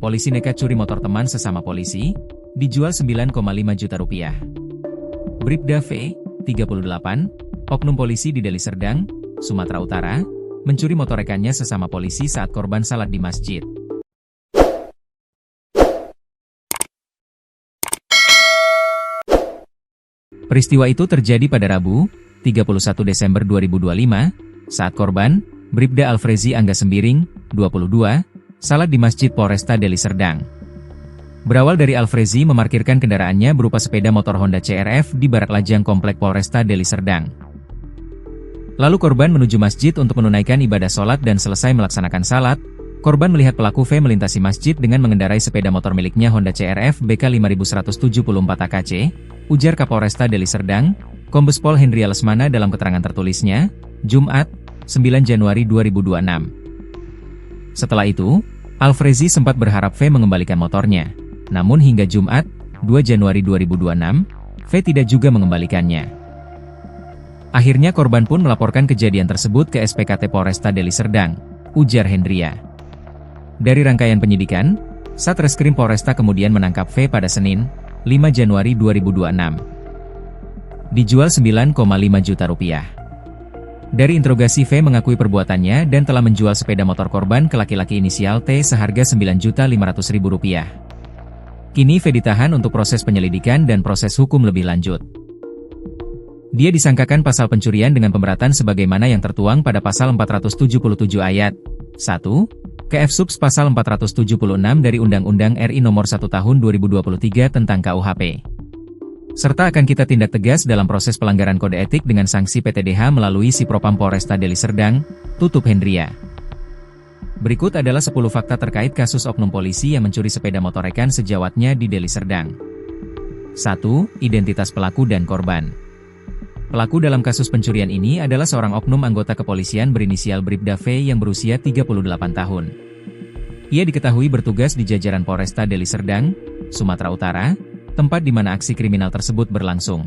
polisi nekat curi motor teman sesama polisi, dijual 9,5 juta rupiah. Bribda V, 38, oknum polisi di Deli Serdang, Sumatera Utara, mencuri motor rekannya sesama polisi saat korban salat di masjid. Peristiwa itu terjadi pada Rabu, 31 Desember 2025, saat korban, Bribda Alfrezi Angga Sembiring, 22, salat di Masjid Polresta Deli Serdang. Berawal dari Alfrezi memarkirkan kendaraannya berupa sepeda motor Honda CR-F di Barak Lajang Komplek Polresta Deli Serdang. Lalu korban menuju masjid untuk menunaikan ibadah sholat dan selesai melaksanakan salat, korban melihat pelaku V melintasi masjid dengan mengendarai sepeda motor miliknya Honda CR-F BK 5174 AKC, ujar Kapolresta Deli Serdang, Kombes Pol Hendria Lesmana dalam keterangan tertulisnya, Jumat, 9 Januari 2026. Setelah itu, Alfrezi sempat berharap V mengembalikan motornya. Namun hingga Jumat, 2 Januari 2026, V tidak juga mengembalikannya. Akhirnya korban pun melaporkan kejadian tersebut ke SPKT Polresta Deli Serdang, ujar Hendria. Dari rangkaian penyidikan, Satreskrim Polresta kemudian menangkap V pada Senin, 5 Januari 2026. Dijual 9,5 juta rupiah. Dari interogasi V mengakui perbuatannya dan telah menjual sepeda motor korban ke laki-laki inisial T seharga Rp9.500.000. Kini V ditahan untuk proses penyelidikan dan proses hukum lebih lanjut. Dia disangkakan pasal pencurian dengan pemberatan sebagaimana yang tertuang pada pasal 477 ayat 1, KF Subs pasal 476 dari Undang-Undang RI Nomor 1 Tahun 2023 tentang KUHP. Serta akan kita tindak tegas dalam proses pelanggaran kode etik dengan sanksi PTDH melalui Sipropam Polresta Deli Serdang, tutup Hendria. Berikut adalah 10 fakta terkait kasus oknum polisi yang mencuri sepeda motor rekan sejawatnya di Deli Serdang. 1. Identitas pelaku dan korban. Pelaku dalam kasus pencurian ini adalah seorang oknum anggota kepolisian berinisial Bribda V yang berusia 38 tahun. Ia diketahui bertugas di jajaran Polresta Deli Serdang, Sumatera Utara, tempat di mana aksi kriminal tersebut berlangsung.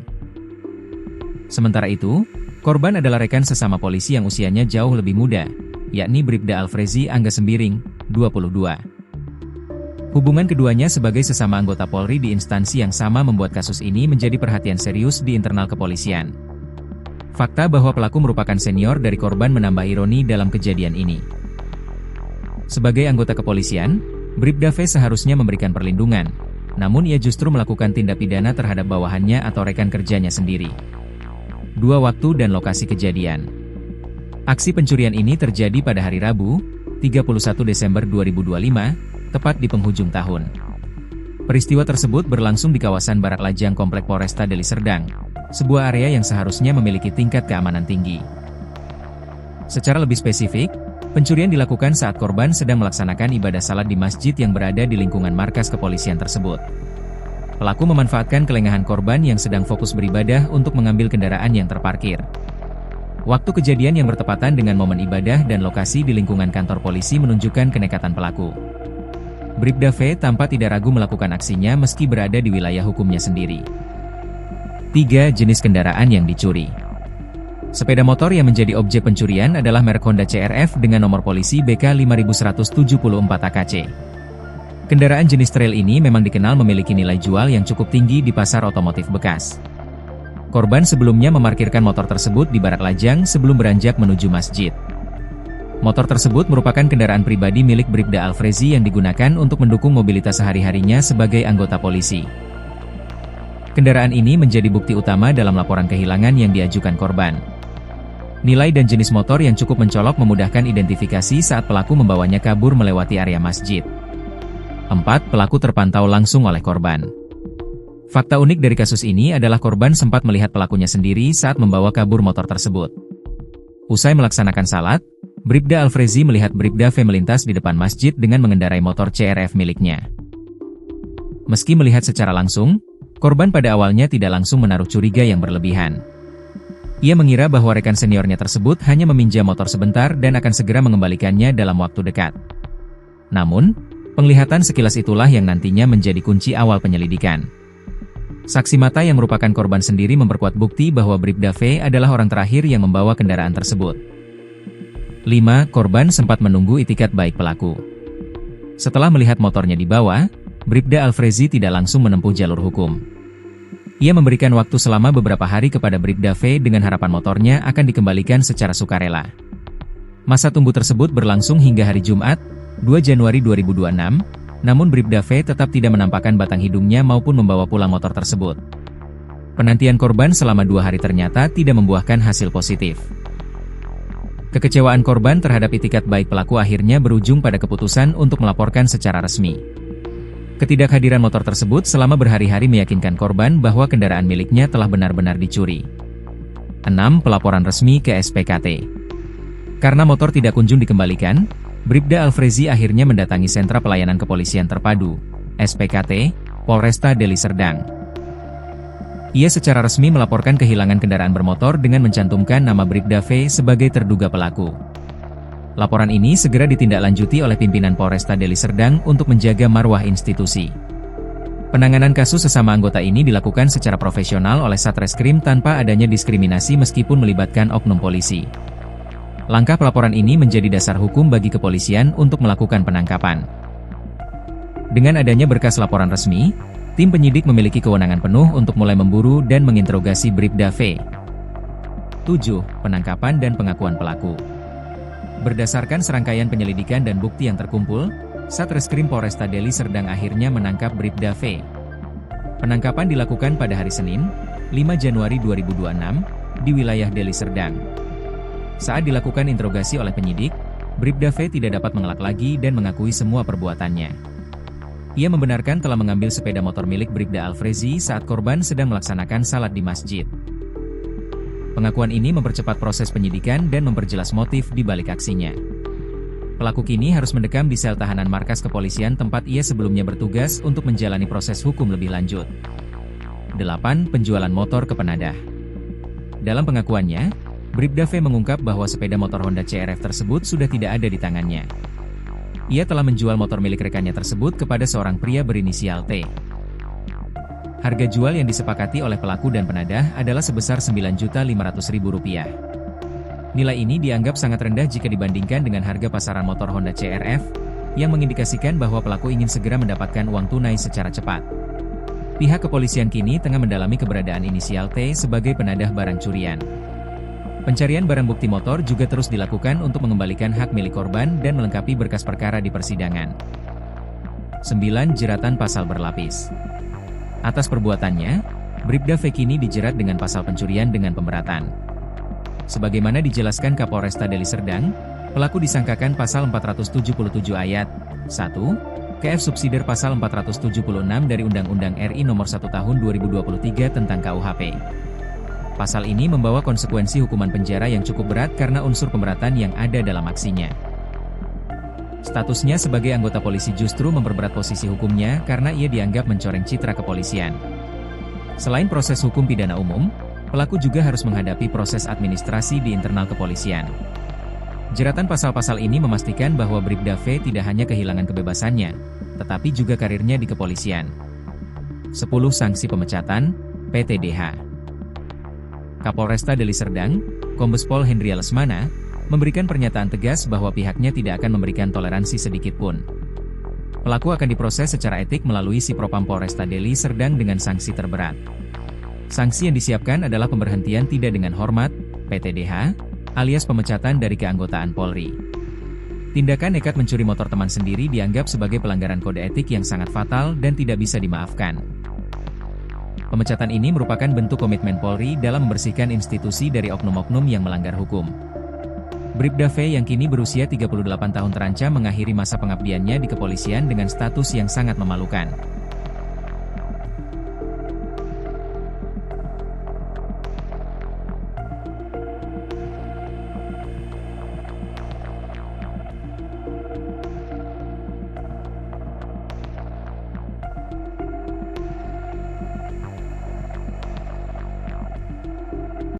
Sementara itu, korban adalah rekan sesama polisi yang usianya jauh lebih muda, yakni Bribda Alfrezi Angga Sembiring, 22. Hubungan keduanya sebagai sesama anggota Polri di instansi yang sama membuat kasus ini menjadi perhatian serius di internal kepolisian. Fakta bahwa pelaku merupakan senior dari korban menambah ironi dalam kejadian ini. Sebagai anggota kepolisian, Bribda V seharusnya memberikan perlindungan, namun ia justru melakukan tindak pidana terhadap bawahannya atau rekan kerjanya sendiri. 2 waktu dan lokasi kejadian. Aksi pencurian ini terjadi pada hari Rabu, 31 Desember 2025, tepat di penghujung tahun. Peristiwa tersebut berlangsung di kawasan Barak Lajang Komplek Polresta Deli Serdang, sebuah area yang seharusnya memiliki tingkat keamanan tinggi. Secara lebih spesifik, pencurian dilakukan saat korban sedang melaksanakan ibadah salat di masjid yang berada di lingkungan markas kepolisian tersebut. Pelaku memanfaatkan kelengahan korban yang sedang fokus beribadah untuk mengambil kendaraan yang terparkir. Waktu kejadian yang bertepatan dengan momen ibadah dan lokasi di lingkungan kantor polisi menunjukkan kenekatan pelaku. Bribda V tampak tidak ragu melakukan aksinya meski berada di wilayah hukumnya sendiri. 3. Jenis kendaraan yang dicuri. Sepeda motor yang menjadi objek pencurian adalah merek Honda CR-F dengan nomor polisi BK 5174 AKC. Kendaraan jenis trail ini memang dikenal memiliki nilai jual yang cukup tinggi di pasar otomotif bekas. Korban sebelumnya memarkirkan motor tersebut di Barak Lajang sebelum beranjak menuju masjid. Motor tersebut merupakan kendaraan pribadi milik Bribda Alfrezi yang digunakan untuk mendukung mobilitas sehari-harinya sebagai anggota polisi. Kendaraan ini menjadi bukti utama dalam laporan kehilangan yang diajukan korban. Nilai dan jenis motor yang cukup mencolok memudahkan identifikasi saat pelaku membawanya kabur melewati area masjid. 4. Pelaku terpantau langsung oleh korban. Fakta unik dari kasus ini adalah korban sempat melihat pelakunya sendiri saat membawa kabur motor tersebut. Usai melaksanakan salat, Bribda Alfrezi melihat Bribda V melintas di depan masjid dengan mengendarai motor CR-F miliknya. Meski melihat secara langsung, korban pada awalnya tidak langsung menaruh curiga yang berlebihan. Ia mengira bahwa rekan seniornya tersebut hanya meminjam motor sebentar dan akan segera mengembalikannya dalam waktu dekat. Namun, penglihatan sekilas itulah yang nantinya menjadi kunci awal penyelidikan. Saksi mata yang merupakan korban sendiri memperkuat bukti bahwa Bribda V adalah orang terakhir yang membawa kendaraan tersebut. 5. Korban sempat menunggu itikat baik pelaku. Setelah melihat motornya dibawa, Bribda Alfrezi tidak langsung menempuh jalur hukum. Ia memberikan waktu selama beberapa hari kepada Bribda V dengan harapan motornya akan dikembalikan secara sukarela. Masa tunggu tersebut berlangsung hingga hari Jumat, 2 Januari 2026, namun Bribda V tetap tidak menampakkan batang hidungnya maupun membawa pulang motor tersebut. Penantian korban selama 2 hari ternyata tidak membuahkan hasil positif. Kekecewaan korban terhadap itikat baik pelaku akhirnya berujung pada keputusan untuk melaporkan secara resmi. Ketidakhadiran motor tersebut selama berhari-hari meyakinkan korban bahwa kendaraan miliknya telah benar-benar dicuri. 6. Pelaporan resmi ke SPKT. Karena motor tidak kunjung dikembalikan, Bribda Alfrezi akhirnya mendatangi Sentra Pelayanan Kepolisian Terpadu, SPKT, Polresta Deli Serdang. Ia secara resmi melaporkan kehilangan kendaraan bermotor dengan mencantumkan nama Bribda V sebagai terduga pelaku. Laporan ini segera ditindaklanjuti oleh pimpinan Polresta Deli Serdang untuk menjaga marwah institusi. Penanganan kasus sesama anggota ini dilakukan secara profesional oleh Satreskrim tanpa adanya diskriminasi meskipun melibatkan oknum polisi. Langkah pelaporan ini menjadi dasar hukum bagi kepolisian untuk melakukan penangkapan. Dengan adanya berkas laporan resmi, tim penyidik memiliki kewenangan penuh untuk mulai memburu dan menginterogasi Bribda V. 7. Penangkapan dan pengakuan pelaku. Berdasarkan serangkaian penyelidikan dan bukti yang terkumpul, Satreskrim Polresta Deli Serdang akhirnya menangkap Bribda V. Penangkapan dilakukan pada hari Senin, 5 Januari 2026, di wilayah Deli Serdang. Saat dilakukan interogasi oleh penyidik, Bribda V tidak dapat mengelak lagi dan mengakui semua perbuatannya. Ia membenarkan telah mengambil sepeda motor milik Bribda Alfrezi saat korban sedang melaksanakan salat di masjid. Pengakuan ini mempercepat proses penyidikan dan memperjelas motif di balik aksinya. Pelaku kini harus mendekam di sel tahanan markas kepolisian tempat ia sebelumnya bertugas untuk menjalani proses hukum lebih lanjut. 8. Penjualan motor ke penadah. Dalam pengakuannya, Bribda V mengungkap bahwa sepeda motor Honda CR-F tersebut sudah tidak ada di tangannya. Ia telah menjual motor milik rekannya tersebut kepada seorang pria berinisial T. Harga jual yang disepakati oleh pelaku dan penadah adalah sebesar Rp9.500.000. Nilai ini dianggap sangat rendah jika dibandingkan dengan harga pasaran motor Honda CR-F, yang mengindikasikan bahwa pelaku ingin segera mendapatkan uang tunai secara cepat. Pihak kepolisian kini tengah mendalami keberadaan inisial T sebagai penadah barang curian. Pencarian barang bukti motor juga terus dilakukan untuk mengembalikan hak milik korban dan melengkapi berkas perkara di persidangan. 9. Jeratan pasal berlapis. Atas perbuatannya, Bribda V kini dijerat dengan pasal pencurian dengan pemberatan. Sebagaimana dijelaskan Kapolresta Deli Serdang, pelaku disangkakan pasal 477 ayat 1, KF subsidiar pasal 476 dari Undang-Undang RI Nomor 1 Tahun 2023 tentang KUHP. Pasal ini membawa konsekuensi hukuman penjara yang cukup berat karena unsur pemberatan yang ada dalam aksinya. Statusnya sebagai anggota polisi justru memperberat posisi hukumnya karena ia dianggap mencoreng citra kepolisian. Selain proses hukum pidana umum, pelaku juga harus menghadapi proses administrasi di internal kepolisian. Jeratan pasal-pasal ini memastikan bahwa Bribda V tidak hanya kehilangan kebebasannya, tetapi juga karirnya di kepolisian. 10. Sanksi pemecatan, PTDH. Kapolresta Deli Serdang, Kombes Pol Hendria Lesmana, memberikan pernyataan tegas bahwa pihaknya tidak akan memberikan toleransi sedikitpun. Pelaku akan diproses secara etik melalui Sipropam Polresta Deli Serdang dengan sanksi terberat. Sanksi yang disiapkan adalah pemberhentian tidak dengan hormat, PTDH, alias pemecatan dari keanggotaan Polri. Tindakan nekat mencuri motor teman sendiri dianggap sebagai pelanggaran kode etik yang sangat fatal dan tidak bisa dimaafkan. Pemecatan ini merupakan bentuk komitmen Polri dalam membersihkan institusi dari oknum-oknum yang melanggar hukum. Bribda V yang kini berusia 38 tahun terancam mengakhiri masa pengabdiannya di kepolisian dengan status yang sangat memalukan.